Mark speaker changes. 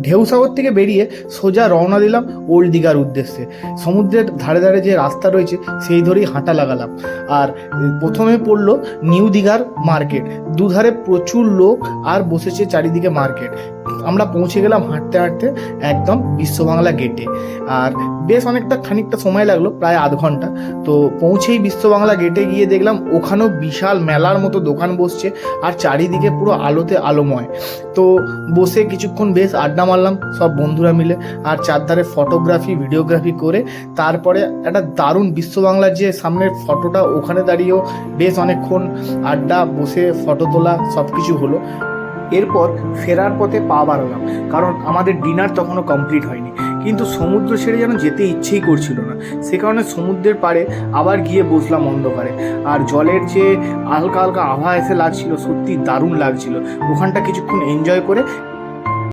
Speaker 1: ঢেউসাগর থেকে বেরিয়ে সোজা রওনা দিলাম ওল্ড দীঘার উদ্দেশ্যে। সমুদ্রের ধারে ধারে যে রাস্তা রয়েছে সেই ধরেই হাঁটা লাগালাম। আর প্রথমে পড়লো নিউ দীঘার মার্কেট, দুধারে প্রচুর লোক আর বসেছে চারিদিকে মার্কেট। আমরা পৌঁছে গেলাম হাঁটতে হাঁটতে একদম বিশ্ববাংলা গেটে। আর বেশ খানিকটা সময় লাগলো, প্রায় আধ ঘন্টা। তো পৌঁছেই বিশ্ববাংলা গেটে গিয়ে দেখলাম ওখানেও বিশাল মেলার মতো দোকান বসছে আর চারিদিকে পুরো আলোতে আলোময়। তো বসে কিছুক্ষণ বেশ আড্ডা মারলাম সব বন্ধুরা মিলে, আর চারধারে ফটোগ্রাফি ভিডিওগ্রাফি করে তারপরে একটা দারুণ বিশ্ববাংলার যে সামনের ফটোটা, ওখানে দাঁড়িয়েও বেশ অনেকক্ষণ আড্ডা, বসে ফটো তোলা সব কিছু হলো। এরপর ফেরার পথে পা বাড়ালাম, কারণ আমাদের ডিনার তখনও কমপ্লিট হয়নি। কিন্তু সমুদ্র ছেড়ে যেন যেতে ইচ্ছেই করছিল না, সে কারণে সমুদ্রের পাড়ে আবার গিয়ে বসলাম অন্ধকারে। আর জলের যে হালকা হালকা আভা এসে লাগছিল, সত্যি দারুণ লাগছিল। ওখানটা কিছুক্ষণ এনজয় করে